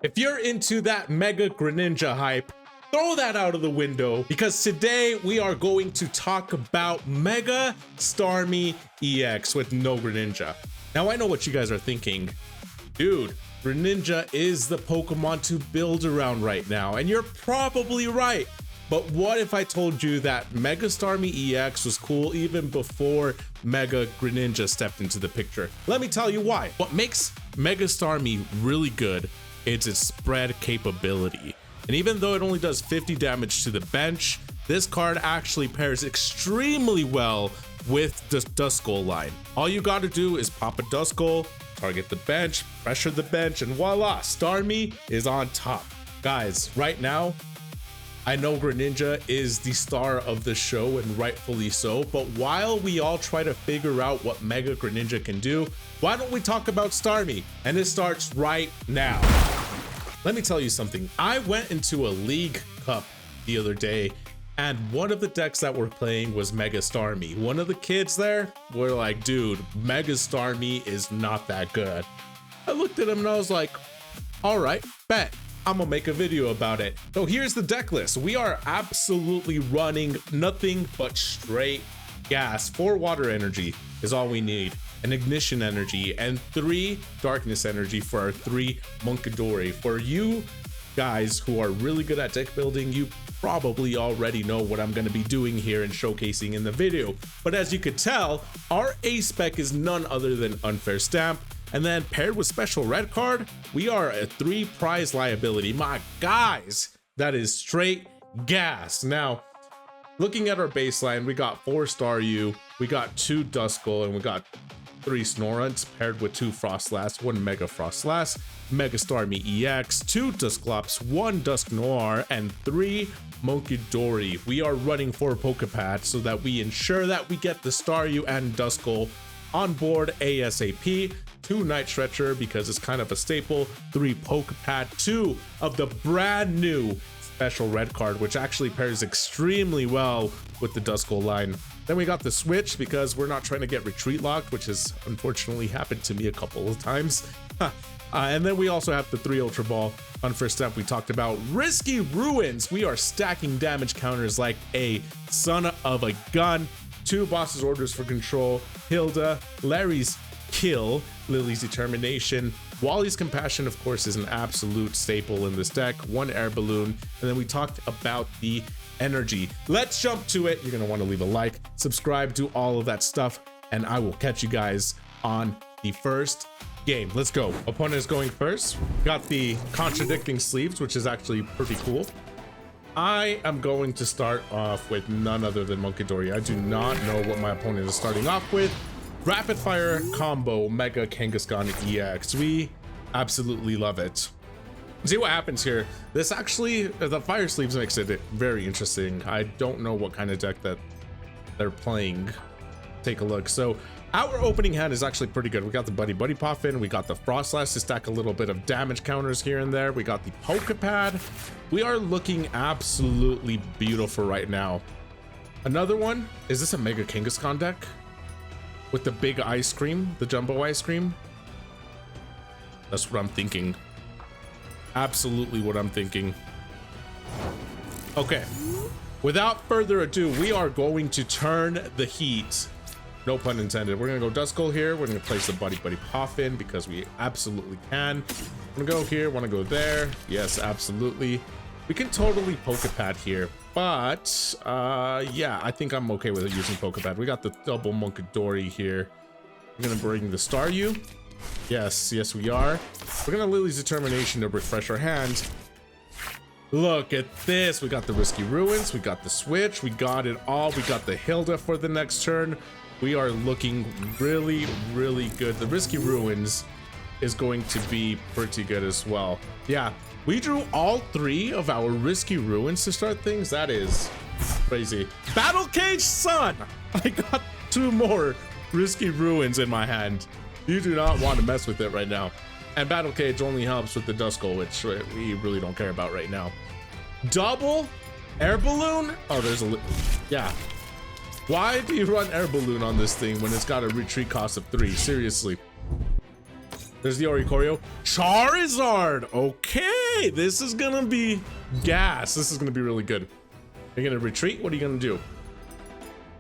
If you're into that Mega Greninja hype, throw that out of the window, because today we are going to talk about Mega Starmie EX with no Greninja. Now I know what you guys are thinking. Dude, Greninja is the Pokemon to build around right now, and you're probably right. But what if I told you that Mega Starmie EX was cool even before Mega Greninja stepped into the picture? Let me tell you why. What makes Mega Starmie really good is its spread capability. And even though it only does 50 damage to the bench, this card actually pairs extremely well with the Duskull line. All you gotta do is pop a Duskull, target the bench, pressure the bench, and voila, Starmie is on top. Guys, right now, I know Greninja is the star of the show, and rightfully so, but while we all try to figure out what Mega Greninja can do, why don't we talk about Starmie? And it starts right now. Let me tell you something. I went into a League Cup the other day, and one of the decks that we're playing was Mega Starmie. One of the kids there were like, dude, Mega Starmie is not that good. I looked at him and I was like, all right, bet. I'm gonna make a video about it. So here's the deck list. We are absolutely running nothing but straight gas. 4 water energy is all we need, an ignition energy, and 3 darkness energy for our 3 Munkidori. For you guys who are really good at deck building, you probably already know what I'm gonna be doing here and showcasing in the video. But as you could tell, our A spec is none other than Unfair Stamp. And then paired with Special Red Card, we are a 3 prize liability. My guys, that is straight gas. Now, looking at our baseline, we got 4 Staryu, we got 2 Duskull, and we got 3 Snorunts paired with 2 Frostlass, 1 Mega Frostlass, Mega Starmie EX, 2 Dusclops, 1 Dusknoir, and 3 Munkidori. We are running 4 Pokepad so that we ensure that we get the Staryu and Duskull on board ASAP. 2 Night Stretcher because it's kind of a staple, 3 Pokepad, 2 of the brand new Special Red Card, which actually pairs extremely well with the Duskull line. Then we got the Switch because we're not trying to get retreat locked, which has unfortunately happened to me a couple of times. And then we also have the 3 Ultra Ball. On first step, we talked about Risky Ruins. We are stacking damage counters like a son of a gun. 2 Boss's Orders for Control, Hilda, Larry's Kill, Lily's Determination, Wally's Compassion, of course, is an absolute staple in this deck, 1 Air Balloon, and then we talked about the energy. Let's jump to it. You're gonna want to leave a like, subscribe, do all of that stuff, and I will catch you guys on the first game. Let's go. Opponent is going first. Got the contradicting sleeves, which is actually pretty cool. I am going to start off with none other than Munkidori. I do not know what my opponent is starting off with. Rapid Fire Combo Mega Kangaskhan EX. We absolutely love it. See what happens here. This actually, the fire sleeves makes it very interesting. I don't know what kind of deck that they're playing. Take a look. So our opening hand is actually pretty good. We got the Buddy Puffin, we got the Frostlass to stack a little bit of damage counters here and there. We got the Pokepad. We are looking absolutely beautiful right now. Another one, is this a Mega Kangaskhan deck? With the big ice cream, the jumbo ice cream? That's what I'm thinking. Absolutely what I'm thinking. Okay, without further ado, we are going to turn the heat. No pun intended. We're gonna go Duskull here. We're gonna place the Buddy Puffin because we absolutely can. I'm gonna go here, wanna go there. Yes, absolutely. We can totally Pokepad here, but yeah, I think I'm okay with it using Pokepad. We got the double Munkidori here. We're gonna bring the Staryu. Yes, yes we are. We're gonna Lily's Determination to refresh our hands. Look at this. We got the Risky Ruins, we got the Switch, we got it all. We got the Hilda for the next turn. We are looking really, really good. The Risky Ruins is going to be pretty good as well. Yeah, we drew all 3 of our Risky Ruins to start things. That is crazy. Battle Cage Sun! I got 2 more Risky Ruins in my hand. You do not want to mess with it right now. And Battle Cage only helps with the Duskull, which we really don't care about right now. Double Air Balloon? Oh, there's a... yeah. Why do you run Air Balloon on this thing when it's got a retreat cost of 3? Seriously. There's the Oricorio. Charizard. Okay, this is gonna be gas. This is gonna be really good. You're gonna retreat? What are you gonna do?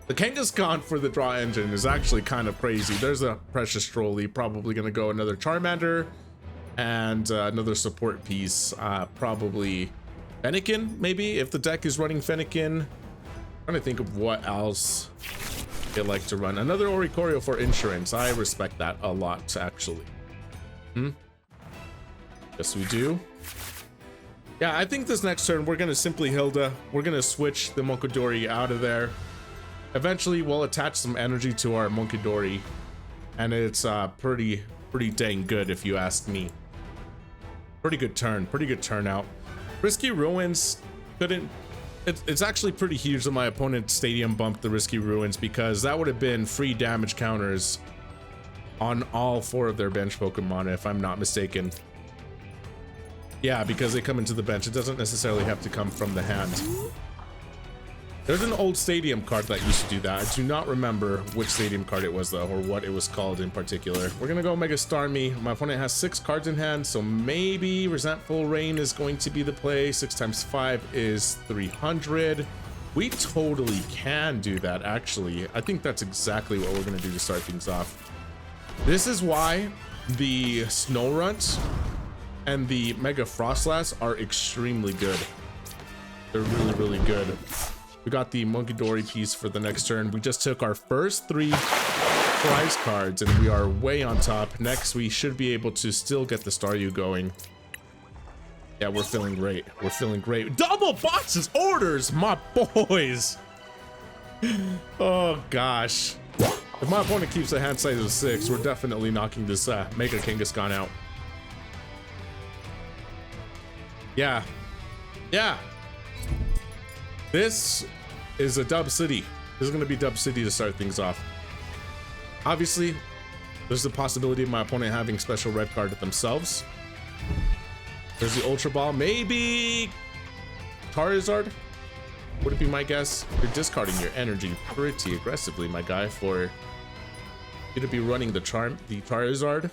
The Kangaskhan for the draw engine is actually kind of crazy. There's a Precious Trolley, probably gonna go another Charmander and another support piece. Probably Fennekin, maybe, if the deck is running Fennekin. I'm trying to think of what else they like to run. Another Oricorio for insurance. I respect that a lot, actually. Yes, we do. Yeah, I think this next turn we're gonna simply Hilda. We're gonna switch the Monkidori out of there. Eventually, we'll attach some energy to our Monkidori, and it's pretty dang good if you ask me. Pretty good turnout. Risky Ruins couldn't. It's actually pretty huge that my opponent Stadium bumped the Risky Ruins, because that would have been free damage counters on all 4 of their bench Pokemon, if I'm not mistaken. Yeah, because they come into the bench. It doesn't necessarily have to come from the hand. There's an old Stadium card that used to do that. I do not remember which Stadium card it was, though, or what it was called in particular. We're gonna go Mega Starmie. My opponent has 6 cards in hand, so maybe Resentful Rain is going to be the play. 6 times 5 is 300. We totally can do that, actually. I think that's exactly what we're gonna do to start things off. This is why the Snorunt and the Mega Frostlass are extremely good. They're really good. We got the Monkidori piece for the next turn. We just took our first 3 prize cards and we are way on top. Next, we should be able to still get the Staryu going. Yeah, we're feeling great. We're feeling great. Double boxes orders, my boys. Oh gosh. If my opponent keeps a hand size of 6, we're definitely knocking this Mega Kangaskhan out. Yeah. This is a dub city. This is going to be dub city to start things off. Obviously, there's the possibility of my opponent having special red card themselves. There's the Ultra Ball. Maybe Charizard would it be my guess. You're discarding your energy pretty aggressively, my guy, for you to be running the Charizard,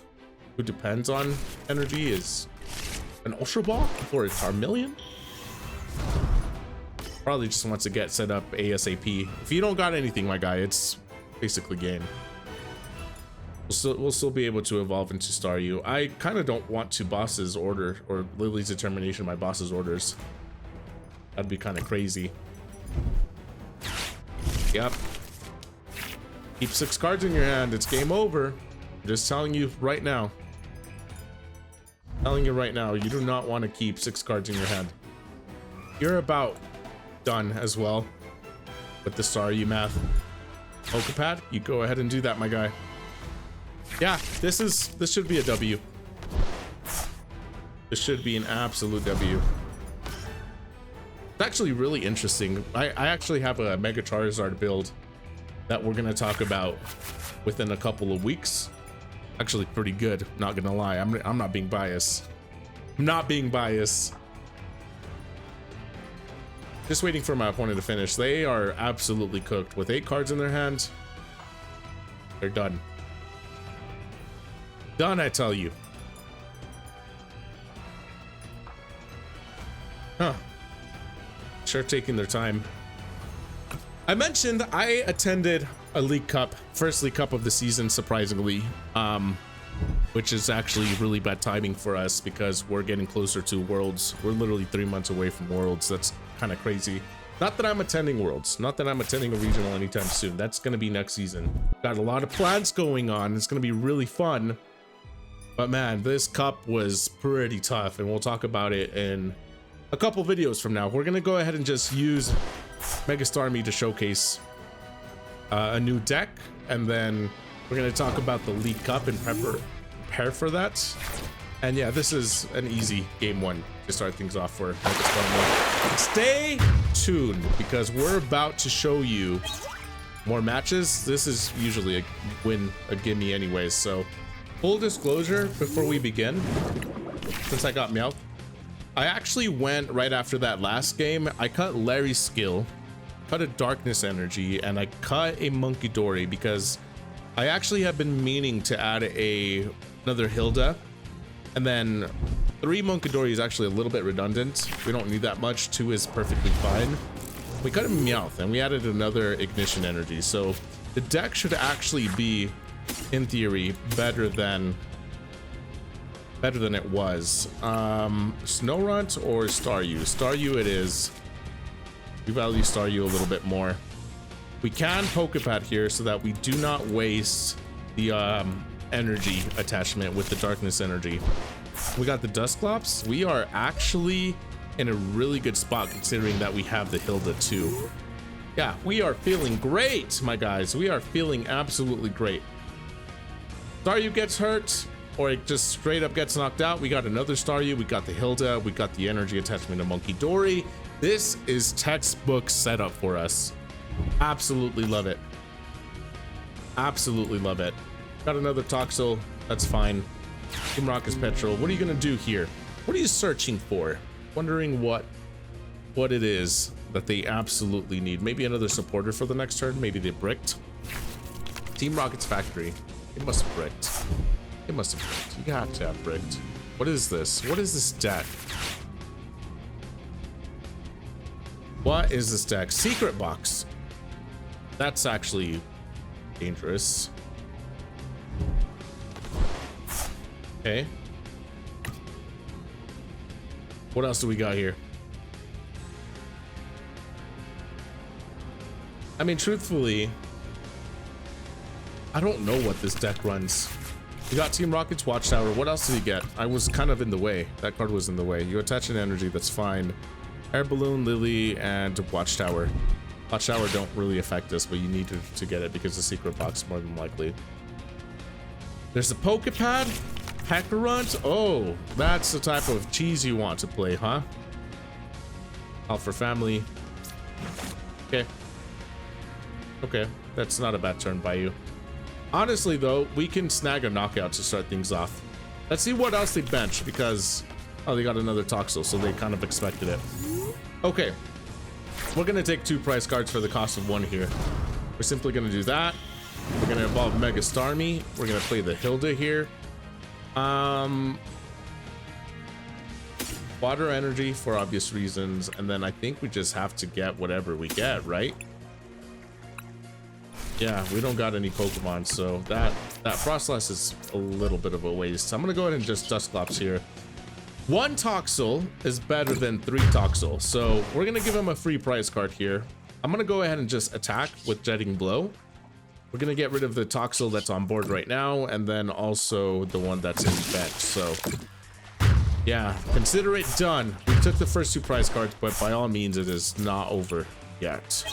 who depends on energy, is an Ultra Ball for a Charmeleon. Probably just wants to get set up ASAP. If you don't got anything, my guy, it's basically game. We'll still be able to evolve into Staryu. I kind of don't want to boss's order or Lily's determination my boss's orders. That'd be kind of crazy. Yep. Keep 6 cards in your hand. It's game over. I'm just telling you right now. Telling you right now, you do not want to keep 6 cards in your hand. You're about done as well with the Staryu math. Okapad, you go ahead and do that, my guy. Yeah, this should be a W. This should be an absolute W. It's actually really interesting. I actually have a Mega Charizard build that we're gonna talk about within a couple of weeks. Actually pretty good, not gonna lie. I'm not being biased. I'm not being biased. Just waiting for my opponent to finish. They are absolutely cooked. With 8 cards in their hand, they're done. Done, I tell you. Huh. Sure taking their time. I mentioned I attended a League Cup, first League Cup of the season, surprisingly, which is actually really bad timing for us because we're getting closer to Worlds. We're literally 3 months away from Worlds. That's kind of crazy. Not that I'm attending Worlds, not that I'm attending a regional anytime soon. That's going to be next season. Got a lot of plans going on. It's going to be really fun. But man, this cup was pretty tough, and we'll talk about it in a couple videos from now. We're going to go ahead and just use Mega Starmie to showcase a new deck, and then we're going to talk about the League Cup and prepare for that. And yeah, this is an easy game 1 to start things off for Mega Starmie. Stay tuned because we're about to show you more matches. This is usually a win, a gimme anyways. So full disclosure before we begin, since I got Meowth, I actually went right after that last game. I cut Larry's skill, cut a Darkness Energy, and I cut a Monkidori because I actually have been meaning to add a another Hilda, and then 3 Monkidori is actually a little bit redundant. We don't need that much. 2 is perfectly fine. We cut a Meowth and we added another Ignition Energy. So the deck should actually be, in theory, better than it was. Snorunt or Staryu? Staryu it is. We value Staryu a little bit more. We can Pokepad here so that we do not waste the energy attachment with the darkness energy. We got the Dusclops. We are actually in a really good spot considering that we have the Hilda too. Yeah, we are feeling great, my guys. We are feeling absolutely great. Staryu gets hurt, or it just straight up gets knocked out. We got another Staryu. We got the Hilda. We got the energy attachment to Monkidori. This is textbook setup for us. Absolutely love it. Absolutely love it. Got another Toxel. That's fine. Team Rocket's Petrol. What are you gonna do here? What are you searching for? Wondering what it is that they absolutely need. Maybe another supporter for the next turn. Maybe they bricked. Team Rocket's Factory. It must have bricked. It must have bricked. You got to have bricked. What is this? What is this deck? What is this deck? Secret Box. That's actually dangerous. Okay. What else do we got here? I mean, truthfully, I don't know what this deck runs. You got Team Rocket's Watchtower. What else did you get? I was kind of in the way. That card was in the way. You attach an energy, that's fine. Air Balloon, Lily, and Watchtower. Watchtower don't really affect us, but you need to get it because the secret box more than likely. There's a Pokepad. Peccarunt. Oh, that's the type of cheese you want to play, huh? Alpha Family. Okay. Okay, that's not a bad turn by you. Honestly, though, we can snag a knockout to start things off. Let's see what else they bench because... Oh, they got another Toxel, so they kind of expected it. Okay. We're going to take 2 prize cards for the cost of 1 here. We're simply going to do that. We're going to evolve Mega Starmie. We're going to play the Hilda here. Water Energy for obvious reasons. And then I think we just have to get whatever we get, right? Yeah, we don't got any Pokemon, so that Frostlass is a little bit of a waste. I'm going to go ahead and just Dusclops here. 1 Toxel is better than 3 Toxel, so we're gonna give him a free prize card here. I'm gonna go ahead and just attack with Jetting Blow. We're gonna get rid of the Toxel that's on board right now, and then also the one that's in bench. So yeah, consider it done. We took the first 2 prize cards, but by all means it is not over yet.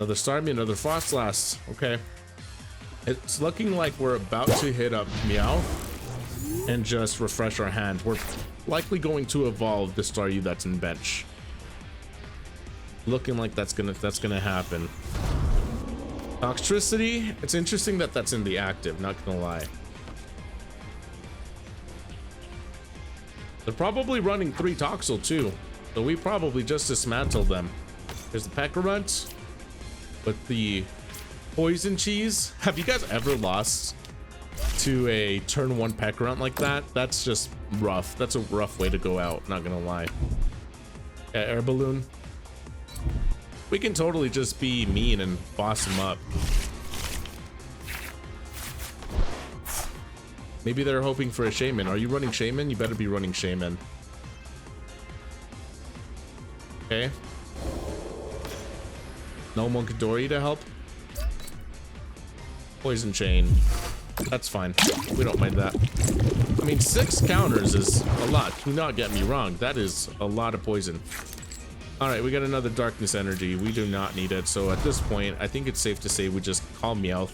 Another Starmie, another Frostlass. Okay, it's looking like we're about to hit up Meowth and just refresh our hand. We're likely going to evolve the Staryu that's in bench. Looking like that's gonna happen. Toxtricity. It's interesting that that's in the active, not gonna lie. They're probably running 3 Toxel too, so we probably just dismantled them. There's the Peccarunt with the Poison Cheese. Have you guys ever lost to a turn 1 Peccarunt like that? That's just rough. That's a rough way to go out, not gonna lie. Yeah, Air Balloon. We can totally just be mean and boss him up. Maybe they're hoping for a Shaman. Are you running Shaman? You better be running Shaman. Okay. No Monkidori to help. Poison Chain. That's fine. We don't mind that. I mean, 6 counters is a lot. Do not get me wrong. That is a lot of poison. All right, we got another Darkness Energy. We do not need it. So at this point, I think it's safe to say we just call Meowth.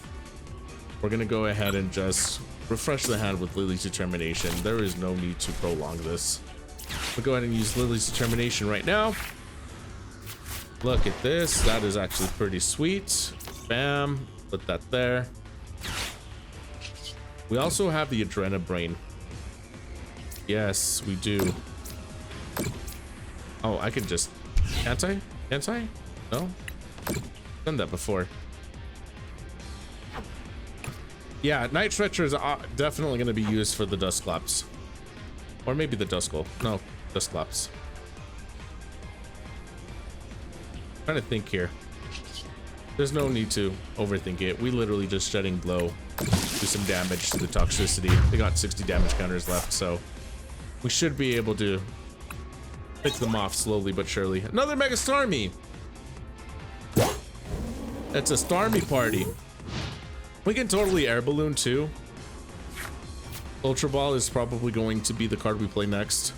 We're going to go ahead and just refresh the hand with Lily's Determination. There is no need to prolong this. We'll go ahead and use Lily's Determination right now. Look at this. That is actually pretty sweet. Bam. Put that there. We also have the Adrenabrain. Yes, we do. Oh, I can just... Can't I? Can't I? No? Done that before. Yeah, Night Stretcher is definitely going to be used for the Dusclops. Or maybe the Duskull. No, Dusclops. Trying to think here. There's no need to overthink it. We literally just shedding blow, do some damage to the toxicity. They got 60 damage counters left, so we should be able to pick them off slowly but surely. Another Mega Starmie. It's a Starmie party. We can totally air balloon too. Ultra Ball is probably going to be the card we play next.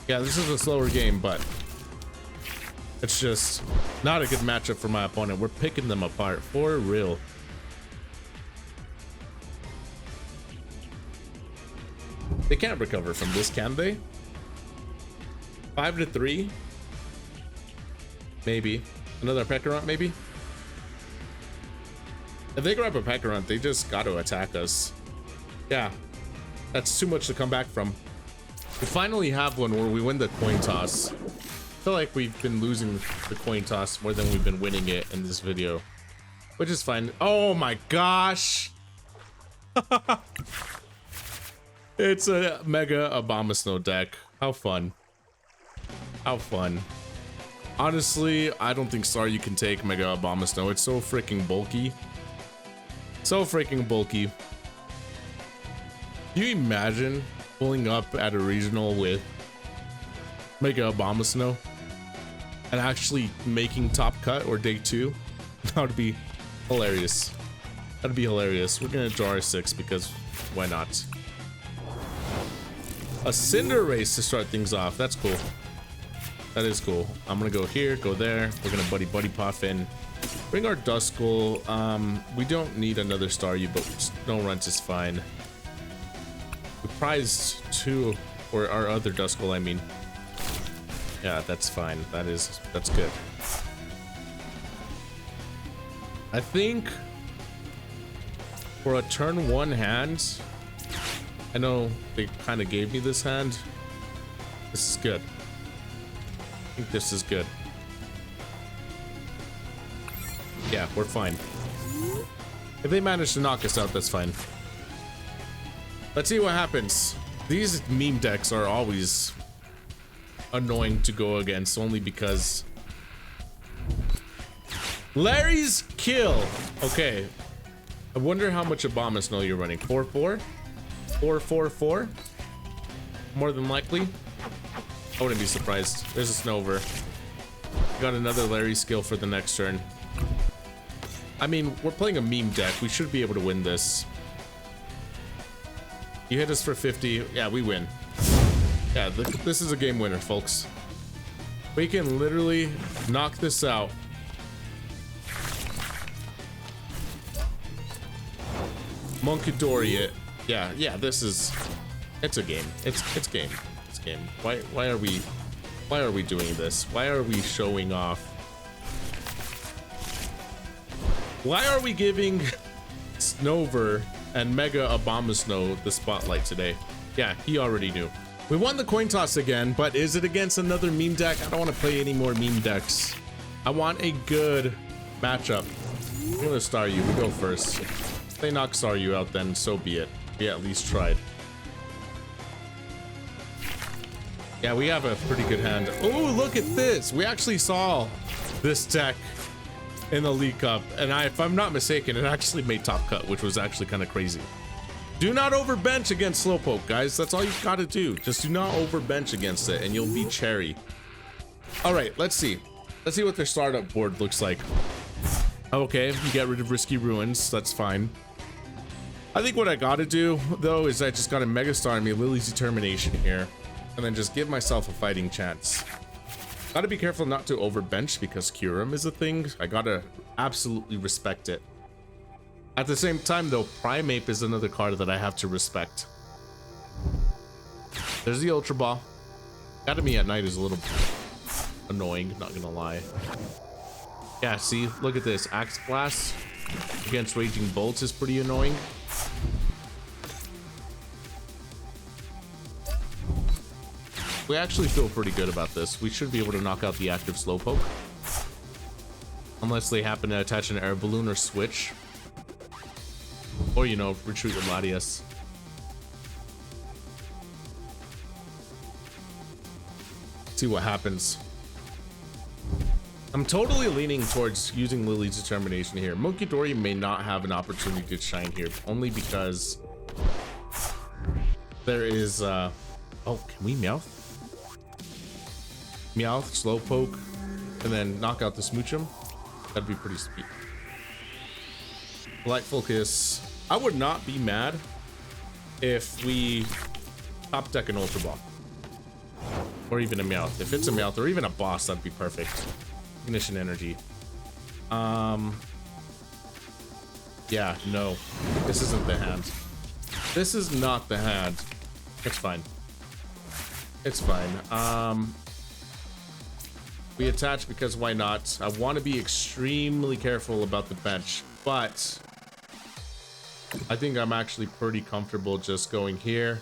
Yeah, this is a slower game, but it's just not a good matchup for my opponent. We're picking them apart for real. They can't recover from this, can they? 5-3. Maybe another Pekarant, maybe. If they grab a Pekarant, they just got to attack us. Yeah, that's too much to come back from. We finally have one where we win the coin toss. I feel like we've been losing the coin toss more than we've been winning it in this video, which is fine. Oh my gosh. It's a Mega Abomasnow deck. How fun. How fun. Honestly, I don't think Staryu can take Mega Abomasnow. It's so freaking bulky. So freaking bulky. Can you imagine pulling up at a regional with Mega Abomasnow and actually making top cut or day 2? That would be hilarious. That'd be hilarious. We're gonna draw our 6 because why not? A Cinder Race to start things off. That's cool. That is cool. I'm gonna go here, go there. We're gonna buddy puff in. Bring our Duskull. We don't need another Staryu, but Snow Runt is fine. We prized 2, or our other Duskull, I mean. Yeah, that's fine. That's good. I think for a turn 1 hand, I know they kind of gave me this hand. This is good. I think this is good. Yeah, we're fine. If they manage to knock us out, that's fine. Let's see what happens. These meme decks are always annoying to go against, only because Larry's kill. Okay, I wonder how much Abomasnow you're running. 4-4? 4-4-4? More than likely. I wouldn't be surprised. There's a Snover. Got another Larry skill for the next turn. I mean, we're playing a meme deck. We should be able to win this. You hit us for 50. Yeah, we win. Yeah, this is a game winner, folks. We can literally knock this out. Monkidori it. Yeah, this is... It's a game. It's game. It's game. Why are we doing this? Why are we showing off? Why are we giving Snover and Mega Abomasnow the spotlight today? Yeah, he already knew. We won the coin toss again, but is it against another meme deck? I don't want to play any more meme decks. I want a good matchup. I'm gonna Staryu. We go first. If they knock Staryu out, then so be it. We at least tried. Yeah, we have a pretty good hand. Oh, look at this. We actually saw this deck in the League Cup, and if I'm not mistaken, it actually made top cut, which was actually kind of crazy. Do not overbench against Slowpoke, guys. That's all you've got to do. Just do not overbench against it, and you'll be cherry. All right, let's see. Let's see what their startup board looks like. Okay, you get rid of Risky Ruins. That's fine. I think what I got to do, though, is I just got to Mega Starmie, Lily's Determination here, and then just give myself a fighting chance. Gotta be careful not to overbench because Kyurem is a thing. I gotta absolutely respect it. At the same time, though, Primeape is another card that I have to respect. There's the Ultra Ball. Academy at night is a little annoying, not gonna lie. Yeah, see, look at this. Axe Blast against Raging Bolts is pretty annoying. We actually feel pretty good about this. We should be able to knock out the active Slowpoke. Unless they happen to attach an air balloon or switch. Or, you know, retreat with Latias. See what happens. I'm totally leaning towards using Lily's determination here. Monkey Dory may not have an opportunity to shine here, only because there is oh, can we Meowth? Meowth, Slowpoke, and then knock out the Smoochum. That'd be pretty sweet. Light Focus. I would not be mad if we top deck an Ultra Ball. Or even a Meowth. If it's a Meowth or even a boss, that'd be perfect. Ignition Energy. Yeah, no. This isn't the hand. This is not the hand. It's fine. It's fine. We attach because why not? I want to be extremely careful about the bench, but I think I'm actually pretty comfortable just going here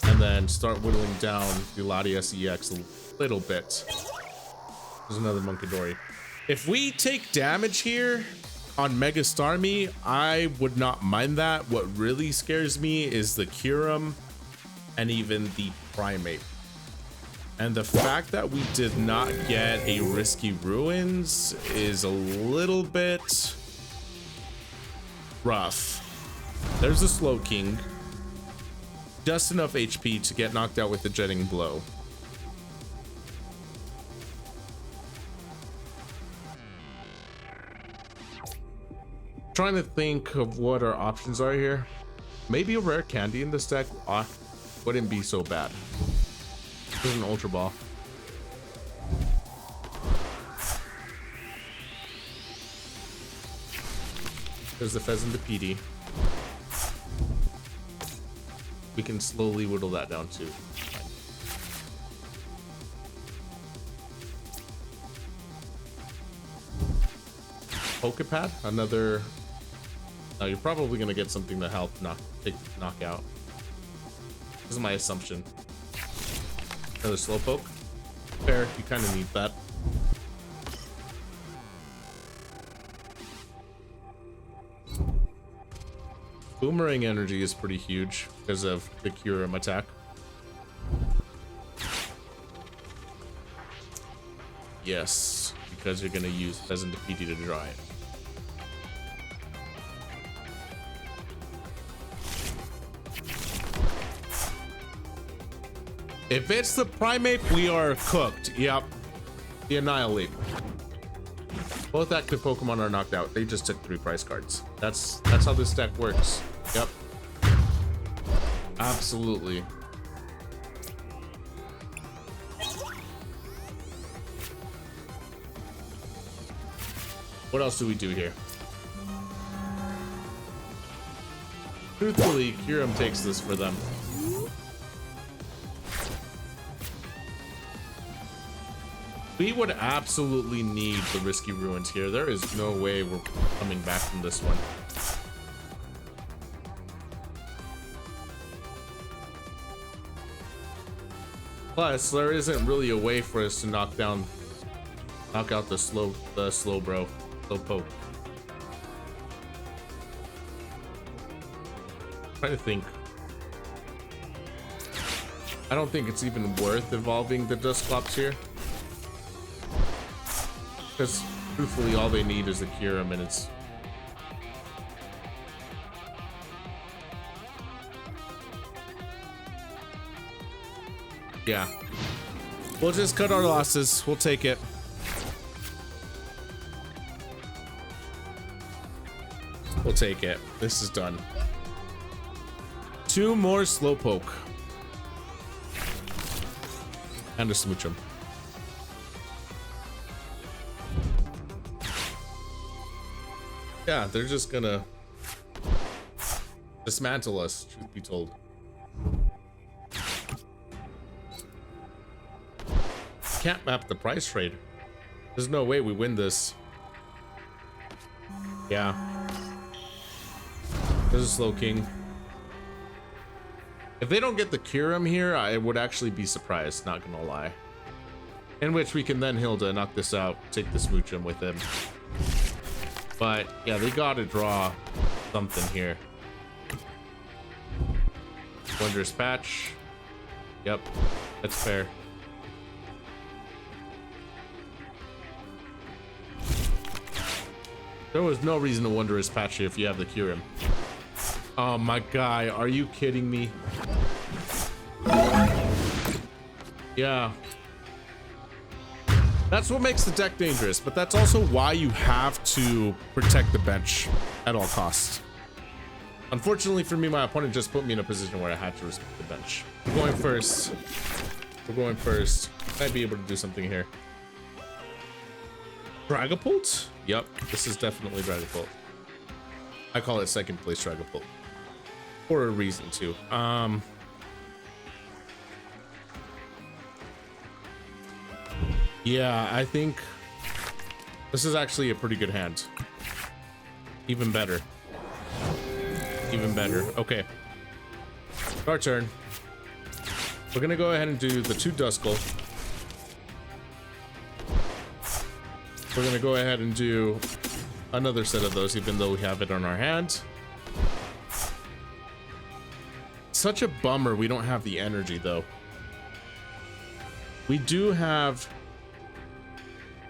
and then start whittling down the Latias EX a little bit. There's another Munkidori. If we take damage here on Mega Starmie, I would not mind that. What really scares me is the Kyurem and even the Primate. And the fact that we did not get a Risky Ruins is a little bit rough. There's a Slow King. Just enough HP to get knocked out with the Jetting Blow. Trying to think of what our options are here. Maybe a rare candy in this deck wouldn't be so bad. There's an Ultra Ball. There's the Pheasant to PD. We can slowly whittle that down too. Pokepad, another. Now you're probably gonna get something to help knock out. This is my assumption. Another Slowpoke. Fair, you kind of need that. Boomerang energy is pretty huge because of the Kyurem attack. Yes, because you're gonna use Pheasant to PD to draw it. If it's the Primate, we are cooked. Yep. The Annihilate. Both active Pokemon are knocked out. They just took 3 prize cards. That's how this deck works. Yep. Absolutely. What else do we do here? Truthfully, Kyurem takes this for them. We would absolutely need the Risky Ruins here. There is no way we're coming back from this one. Plus, there isn't really a way for us to knock out the Slowpoke. Trying to think. I don't think it's even worth evolving the Dusclops here. Because truthfully, all they need is the Kyurem, and it's. Yeah. We'll just cut our losses. We'll take it. We'll take it. This is done. 2 more Slowpoke. And a Smoochum. Yeah, they're just gonna dismantle us, truth be told. Can't map the price trade. There's no way we win this. Yeah. There's a Slow King. If they don't get the Kyurem here, I would actually be surprised, not gonna lie. In which we can then Hilda knock this out, take the Smoochum with him. But yeah, they gotta draw something here. Wondrous Patch. Yep, that's fair. There was no reason to Wondrous Patch you if you have the Kyurem. Oh my guy, are you kidding me? Yeah. That's what makes the deck dangerous, but that's also why you have to protect the bench at all costs. Unfortunately for me, my opponent just put me in a position where I had to respect the bench. We're going first. We're going first. Might be able to do something here. Dragapult? Yep, this is definitely Dragapult. I call it second place Dragapult. For a reason too. Yeah, I think this is actually a pretty good hand. Even better. Even better. Okay. Our turn. We're gonna go ahead and do the 2 Duskull. We're gonna go ahead and do another set of those, even though we have it on our hand. Such a bummer we don't have the energy, though. We do have...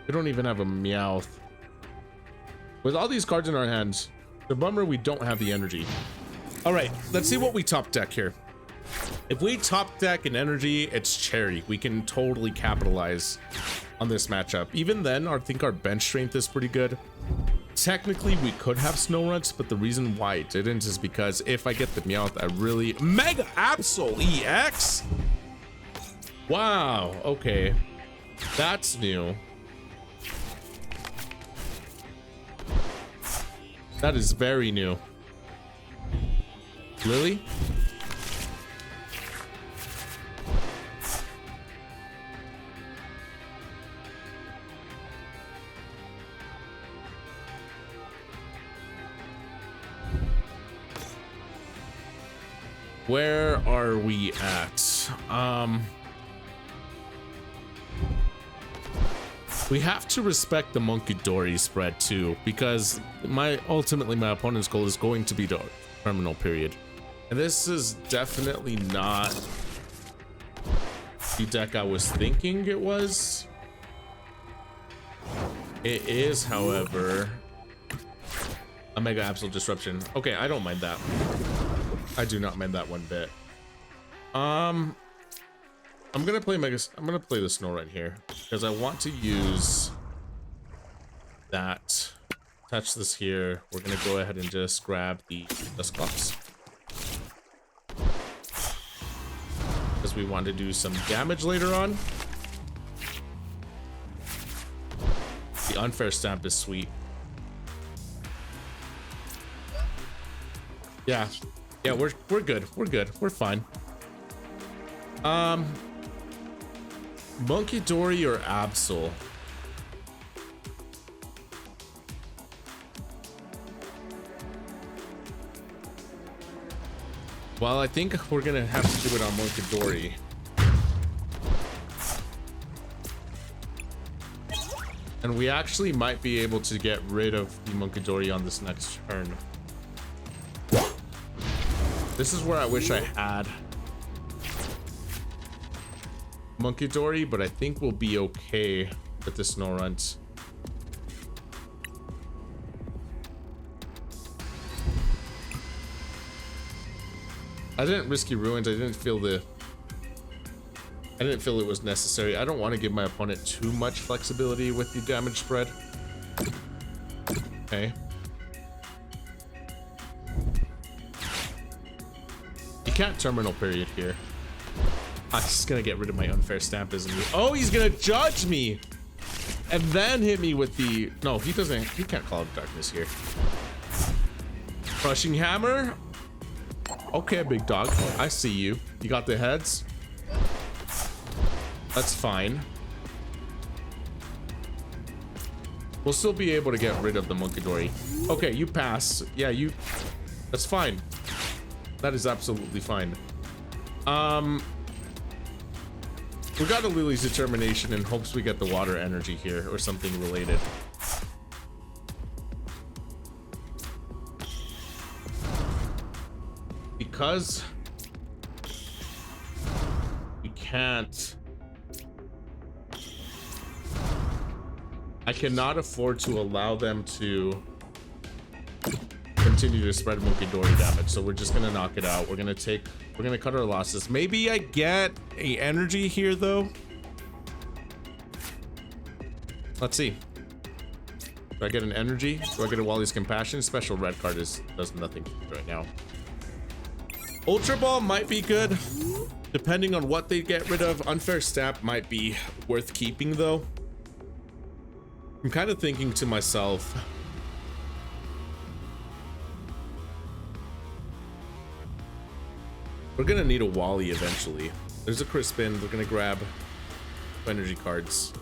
We don't even have a Meowth. With all these cards in our hands, the bummer we don't have the energy. All right, let's see what we top deck here. If we top deck an energy, it's Cherry. We can totally capitalize on this matchup. Even then, I think our bench strength is pretty good. Technically, we could have Snowrunts, but the reason why it didn't is because if I get the Meowth, I really... Mega Absol EX? Wow, okay. That's new. That is very new. Lily? Where are we at? We have to respect the Monkey Dory spread too, because ultimately my opponent's goal is going to be the terminal period. And this is definitely not the deck I was thinking it was. It is, however, a Mega Absolute Disruption. Okay, I don't mind that. I do not mind that one bit. I'm gonna play the Snow right here because I want to use that. Touch this here. We're gonna go ahead and just grab the Dusclops because we want to do some damage later on. The Unfair Stamp is sweet. Yeah, we're good. We're good. We're fine. Monkey Dory or Absol? Well, I think we're gonna have to do it on Monkey Dory. And we actually might be able to get rid of the Monkey Dory on this next turn. This is where I wish I had Monkey Dory, but I think we'll be okay with the Snorunt. I didn't risky ruins. I didn't feel it was necessary. I don't want to give my opponent too much flexibility with the damage spread. Okay. You can't terminal period here. I'm just gonna get rid of my Unfair Stamp, isn't he? Oh, he's gonna judge me and then hit me with the... No, he doesn't. He can't Call of Darkness here. Crushing Hammer. Okay, big dog. I see you. You got the heads. That's fine. We'll still be able to get rid of the Monkey Dory. Okay, you pass. Yeah, you... That's fine. That is absolutely fine. We got a Lily's Determination in hopes we get the water energy here or something related. Because we can't. I cannot afford to allow them to continue to spread Mukidori damage, so we're just gonna knock it out. We're gonna cut our losses. Maybe I get a energy here though. Let's see. Do I get an energy? Do I get a Wally's Compassion? Special red card does nothing right now. Ultra Ball might be good, depending on what they get rid of. Unfair Stamp might be worth keeping though. I'm kind of thinking to myself, we're gonna need a Wally eventually. There's a Crispin. We're gonna grab energy cards.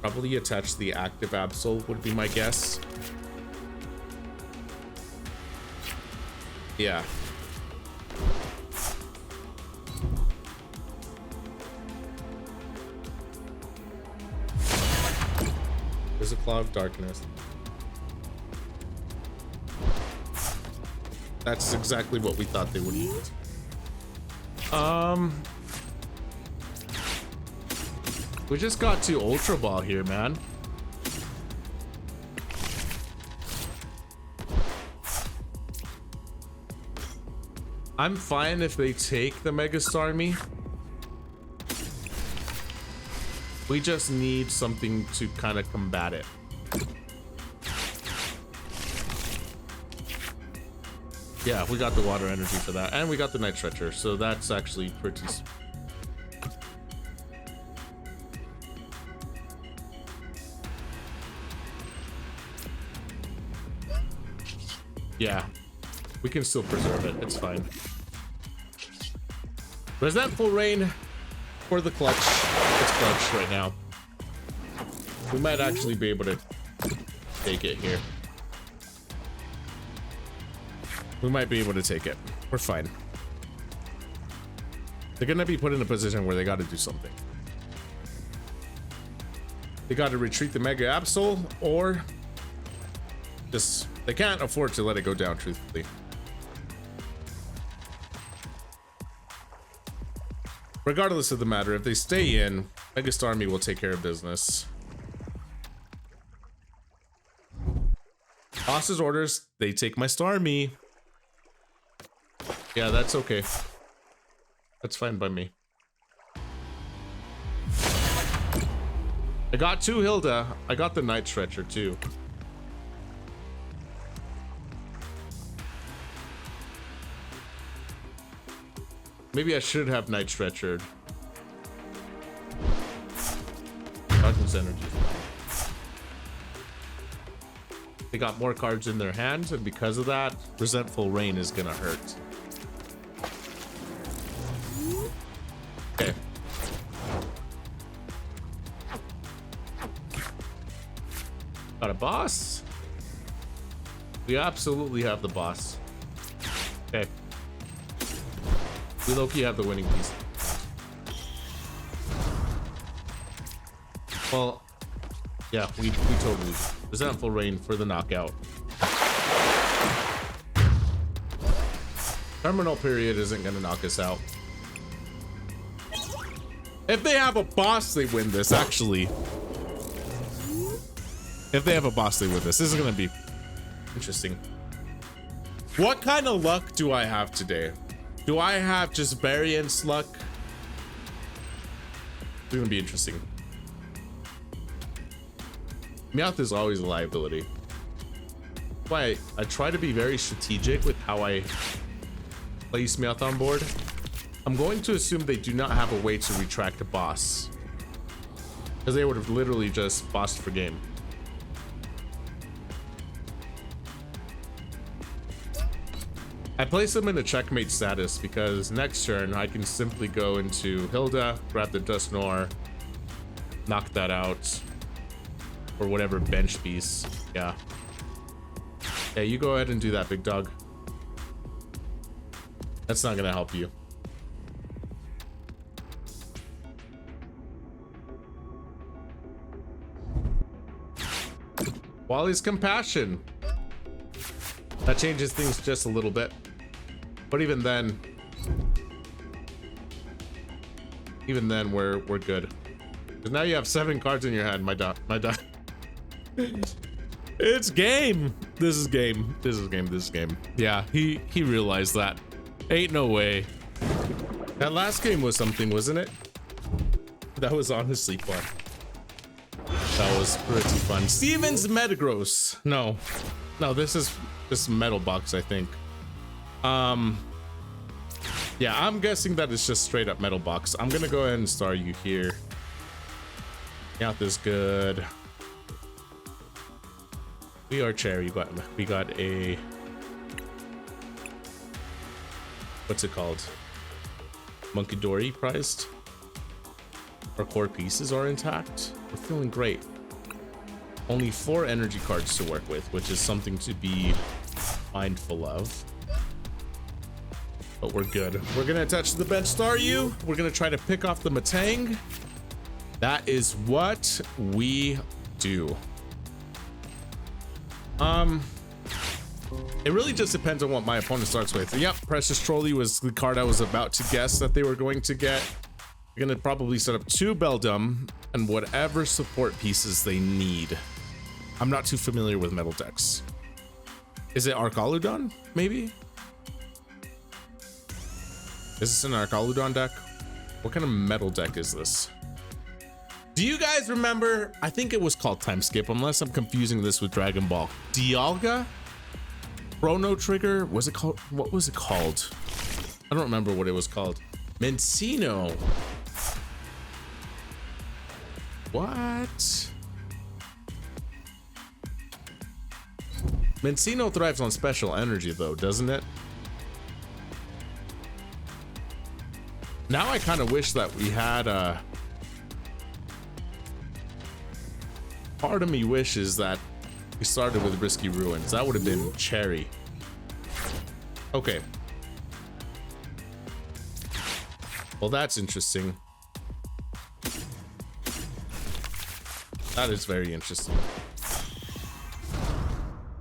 Probably attach the active Absol would be my guess. Yeah. There's a Claw of Darkness. That's exactly what we thought they would use. We just got to Ultra Ball here, man. I'm fine if they take the Mega Starmie. We just need something to kind of combat it. Yeah, we got the water energy for that, and we got the Night Stretcher, so that's actually pretty. Yeah, we can still preserve it. It's fine. Resentful Rain for the clutch. It's clutch right now. We might actually be able to take it here. We might be able to take it. We're fine. They're gonna be put in a position where they got to do something. They got to retreat the Mega Absol, or just they can't afford to let it go down, truthfully. Regardless of the matter, if they stay in, Mega Starmie will take care of business. Boss's orders, they take my Starmie. Yeah, that's okay. That's fine by me. I got 2 Hilda. I got the Night Stretcher too. Maybe I should have Night Stretchered. Darkness Energy. They got more cards in their hands, and because of that, Resentful Rain is gonna hurt. Okay. Got a boss? We absolutely have the boss. Okay. We low-key have the winning piece. Well, yeah, we totally do. Resentful Rain for the knockout. Terminal period isn't gonna knock us out. If they have a boss, they win this, actually. If they have a boss, they win this. This is gonna be interesting. What kind of luck do I have today? Do I have just variance luck? It's gonna be interesting. Meowth is always a liability. Why I try to be very strategic with how I place Meowth on board. I'm going to assume they do not have a way to retract a boss, because they would have literally just bossed for game. I place them in a checkmate status because next turn I can simply go into Hilda, grab the Dusknoir, knock that out, or whatever bench piece. Yeah. Yeah, you go ahead and do that, big dog. That's not gonna help you. Wally's Compassion. That changes things just a little bit. But even then we're good. Because now you have 7 cards in your hand, my dot. It's game. This is game. This is game. This is game. Yeah, he realized that. Ain't no way. That last game was something, wasn't it? That was honestly fun. That was pretty fun. Steven's Metagross. No, this is Metal Box, I think. Yeah, I'm guessing that it's just straight up Metal Box. I'm gonna go ahead and star you here. Got this good. We are cherry. We got a, what's it called? Monkey Dory prized. Our core pieces are intact. We're feeling great. Only 4 energy cards to work with, which is something to be mindful of. But we're good. We're gonna attach to the bench star you. We're gonna try to pick off the Matang. That is what we do. It really just depends on what my opponent starts with. Yep, Precious Trolley was the card I was about to guess that they were going to get. We're gonna probably set up 2 Beldum and whatever support pieces they need. I'm not too familiar with metal decks. Is it Arcaludon, maybe? Is this an Arcaludon deck? What kind of metal deck is this? Do you guys remember? I think it was called Time Skip, unless I'm confusing this with Dragon Ball. Dialga? Chrono Trigger? Was it called? What was it called? I don't remember what it was called. Mencino. What? Mencino thrives on special energy though, doesn't it? Now I kind of wish that we had part of me wishes that we started with Risky Ruins. That would have been cherry. Okay. Well, that's interesting. That is very interesting.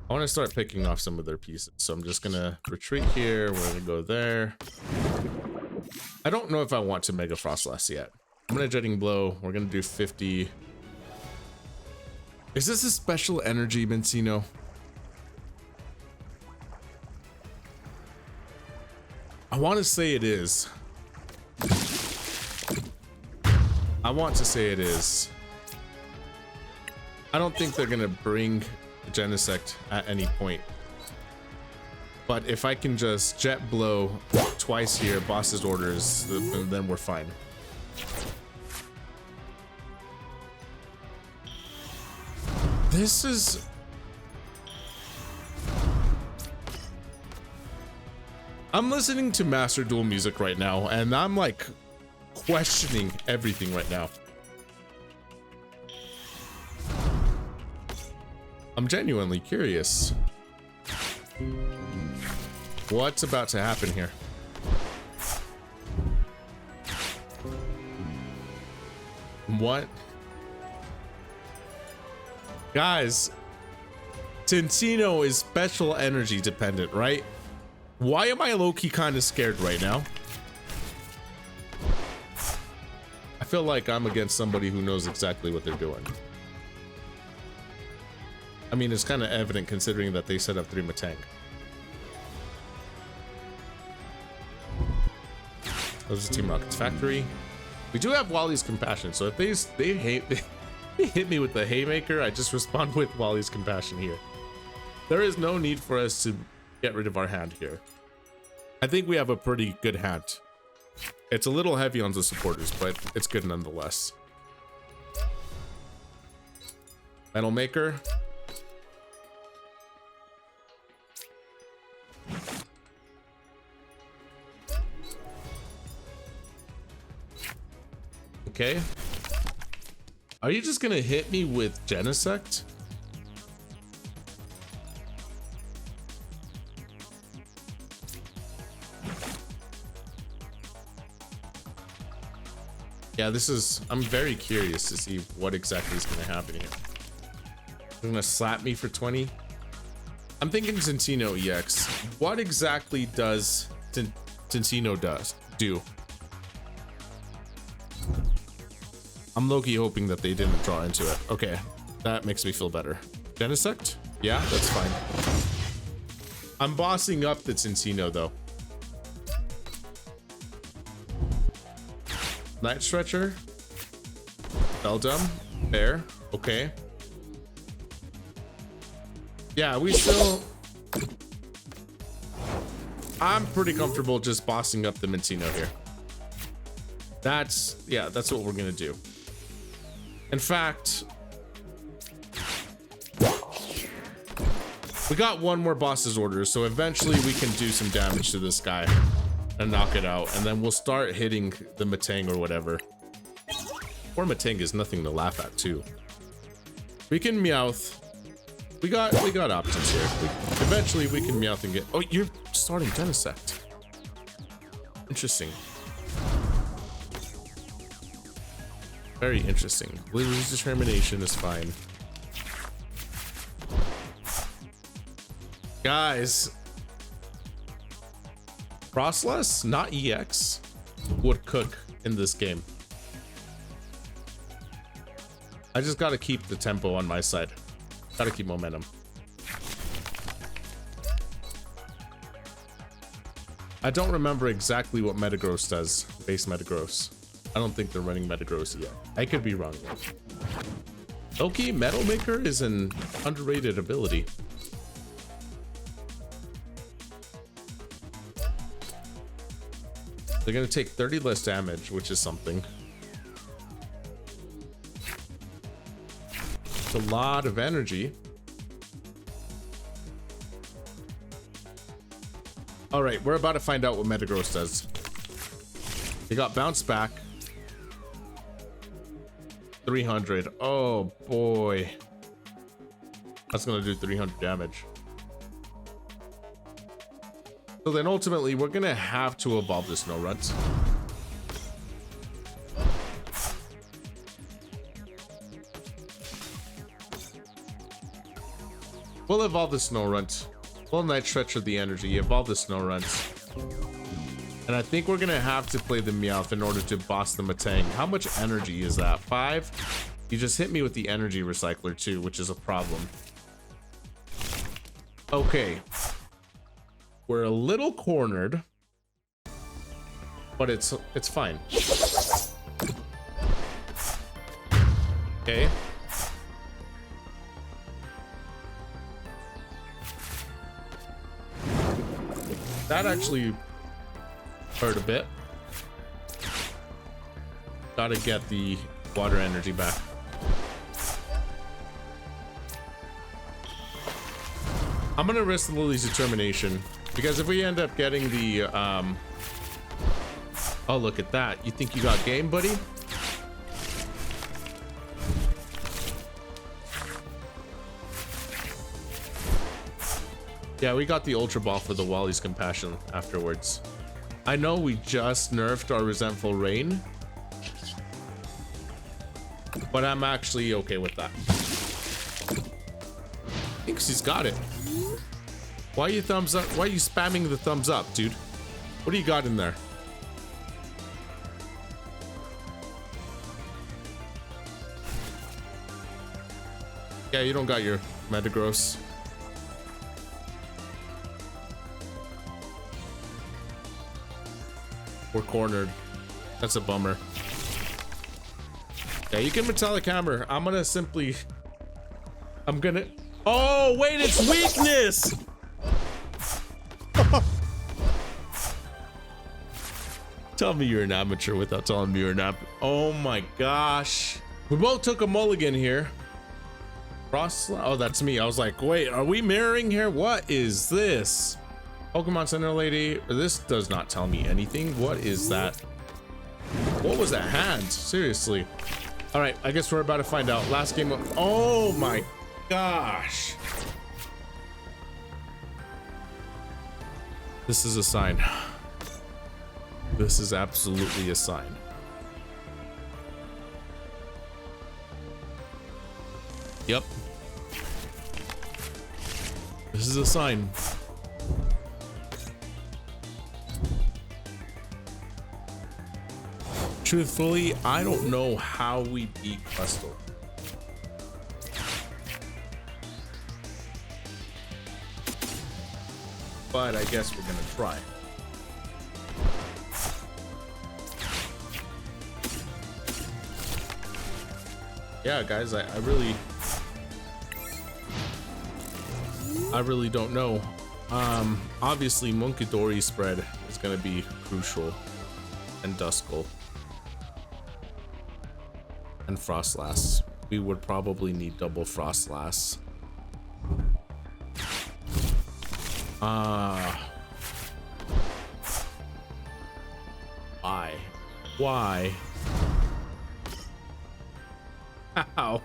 I want to start picking off some of their pieces, so I'm just gonna retreat here. We're gonna go there. I don't know if I want to Mega Frostlass yet. I'm gonna Jetting Blow. We're gonna do 50. Is this a special energy, Mencino? I want to say it is. I want to say it is. I don't think they're gonna bring Genesect at any point. But if I can just Jet Blow twice here, boss's orders, then we're fine. This is... I'm listening to Master Duel music right now, and I'm like questioning everything right now. I'm genuinely curious. What's about to happen here? What? Guys, Tintino is special energy dependent, right? Why am I low-key kind of scared right now? I feel like I'm against somebody who knows exactly what they're doing. I mean, it's kind of evident considering that they set up 3 Matang. Those are Team Rocket's Factory. We do have Wally's Compassion, so if they hit me with the Haymaker, I just respond with Wally's Compassion here. There is no need for us to get rid of our hand here. I think we have a pretty good hand. It's a little heavy on the supporters, but it's good nonetheless. Metal Maker. Okay. Are you just gonna hit me with Genesect? Yeah, this is... I'm very curious to see what exactly is gonna happen here. They're gonna slap me for 20. I'm thinking Centino EX. What exactly does Centino do? I'm low-key hoping that they didn't draw into it. Okay, that makes me feel better. Genesect? Yeah, that's fine. I'm bossing up the Centino though. Night Stretcher. Beldum. Fair. Okay. Yeah, we still... I'm pretty comfortable just bossing up the Centino here. That's what we're gonna do. In fact, we got one more boss's order, so eventually we can do some damage to this guy and knock it out, and then we'll start hitting the Matang or whatever. Poor Matang is nothing to laugh at too. We can Meowth. We got options here. Eventually we can Meowth and get... Oh, you're starting Genesect. Interesting. Very interesting. Blizzard's Determination is fine. Guys. Frostless, not EX, would cook in this game. I just gotta keep the tempo on my side. Gotta keep momentum. I don't remember exactly what Metagross does. Base Metagross. I don't think they're running Metagross yet. I could be wrong. Loki, Metal Maker is an underrated ability. They're gonna take 30 less damage, which is something. It's a lot of energy. All right, we're about to find out what Metagross does. He got bounced back. 300. Oh boy. That's gonna do 300 damage. So then ultimately we're gonna have to evolve the Snorunt. We'll evolve the Snorunt. We'll Night Stretcher the energy, evolve the Snorunt. And I think we're gonna have to play the Meowth in order to boss the Matang. How much energy is that? 5? You just hit me with the energy recycler too, which is a problem. Okay. We're a little cornered, but it's fine. Okay. That actually hurt a bit. Gotta get the water energy back. I'm gonna risk the Lily's Determination because if we end up getting the oh, look at that. You think you got game, buddy? Yeah, we got the Ultra Ball for the Wally's Compassion afterwards. I know we just nerfed our Resentful Rain, but I'm actually okay with that. I think he's got it. Why are you thumbs up? Why are you spamming the thumbs up, dude? What do you got in there? Yeah, you don't got your Metagross. We're cornered. That's a bummer. Yeah, you can Metallic Hammer. I'm gonna simply... Oh, wait, it's weakness! Tell me you're an amateur without telling me you're an amateur. Oh my gosh. We both took a mulligan here. Oh, that's me. I was like, wait, are we mirroring here? What is this? Pokemon Center Lady. This does not tell me anything. What is that? What was that hand? Seriously. All right, I guess we're about to find out. Last game of... Oh my gosh. This is a sign. This is absolutely a sign. Yep. This is a sign. Truthfully, I don't know how we beat Crustle. But I guess we're gonna try. Yeah, guys, I really don't know. Obviously Munkidori spread is gonna be crucial, and Duskull and Frostlass. We would probably need double Frostlass. Why? Why? How?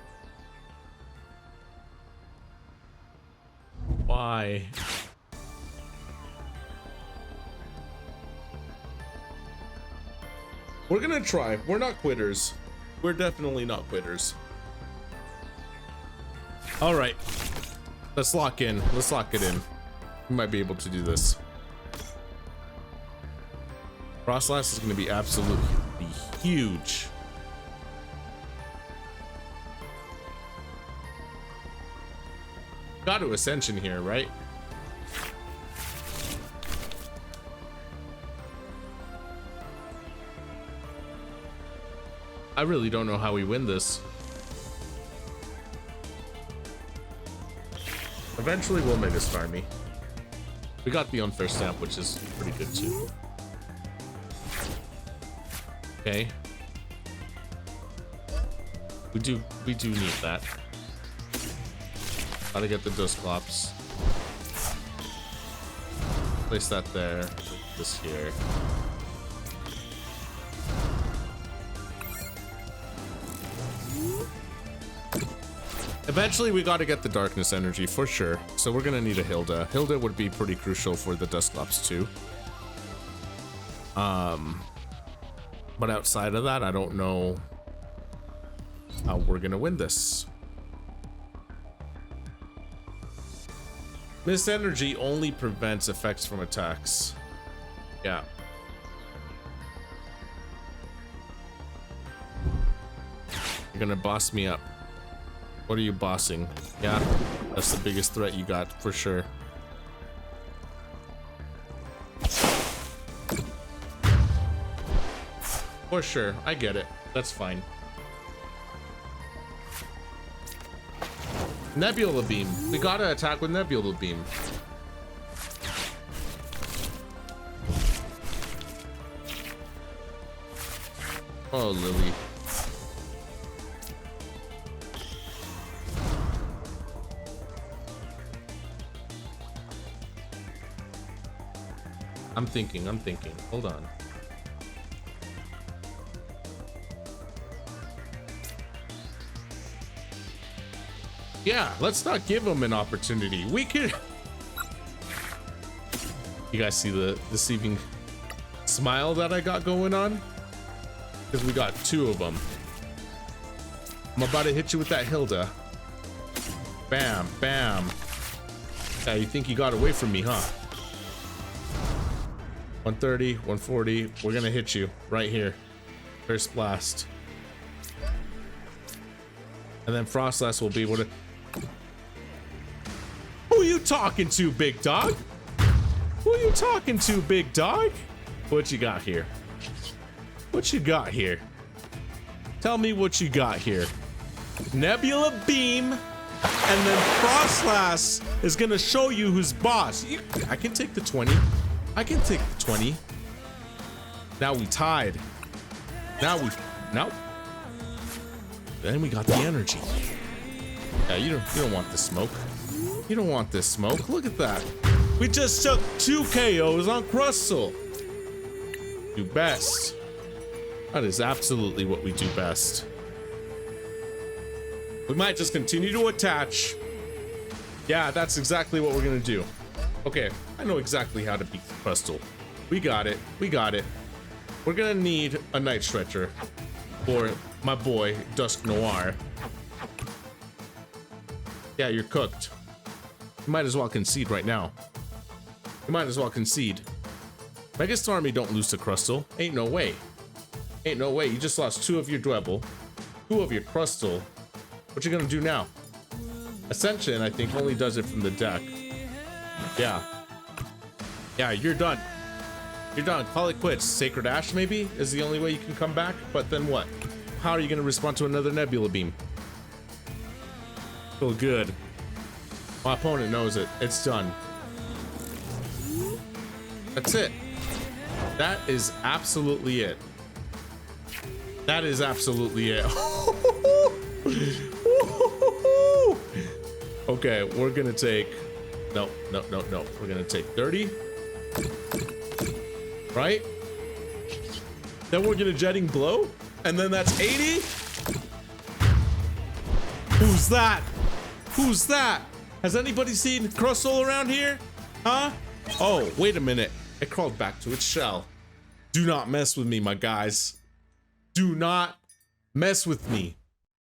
Why? We're gonna try. We're not quitters. We're definitely not quitters. All right. Let's lock in. Let's lock it in. We might be able to do this. Frostlass is going to be absolutely huge. Got to Ascension here, right? I really don't know how we win this. Eventually we'll Mega Starmie. We got the unfair stamp, which is pretty good too. Okay. We do need that. Gotta get the Dusclops. Place that there. This here. Eventually we got to get the darkness energy for sure, so we're gonna need a Hilda. Hilda would be pretty crucial for the Dusclops too. But outside of that, I don't know how we're gonna win this. Mist energy only prevents effects from attacks. Yeah. You're gonna boss me up. What are you bossing? Yeah, that's the biggest threat you got, for sure. For sure, I get it. That's fine. Nebula Beam. We gotta attack with Nebula Beam. Oh, Lily. I'm thinking. Hold on. Yeah, let's not give him an opportunity. We could... You guys see the deceiving smile that I got going on? Because we got two of them. I'm about to hit you with that Hilda. Bam, bam. Yeah, you think you got away from me, huh? 130, 140. We're gonna hit you right here. First blast. And then Frostlass will be able to... Who you talking to, big dog? Who you talking to, big dog? What you got here? What you got here? Tell me what you got here. Nebula Beam, and then Frostlass is gonna show you who's boss. I can take the 20. I can take the 20. Now we tied. Now. Then we got the energy. Yeah, you don't want the smoke. You don't want this smoke. Look at that. We just took 2 KOs on Crustle. Do best. That is absolutely what we do best. We might just continue to attach. Yeah, that's exactly what we're gonna do. Okay, I know exactly how to beat Crustle. We got it. We got it. We're gonna need a Night Stretcher for my boy Dusk Noir. Yeah, you're cooked. You might as well concede right now. You might as well concede. Mega Starmie don't lose to Crustle. Ain't no way. Ain't no way. You just lost 2 of your Dwebble, 2 of your Crustle. What you gonna do now? Ascension, I think, only does it from the deck. Yeah. Yeah, you're done. You're done. Call it quits. Sacred Ash, maybe, is the only way you can come back. But then what? How are you gonna respond to another Nebula Beam? Feel good. My opponent knows it. It's done. That's it. That is absolutely it. That is absolutely it. Okay, we're gonna take... No. We're gonna take 30. Right? Then we're gonna Jetting Blow. And then that's 80. Who's that? Who's that? Has anybody seen Crustle around here? Huh? Oh, wait a minute. It crawled back to its shell. Do not mess with me, my guys. Do not mess with me.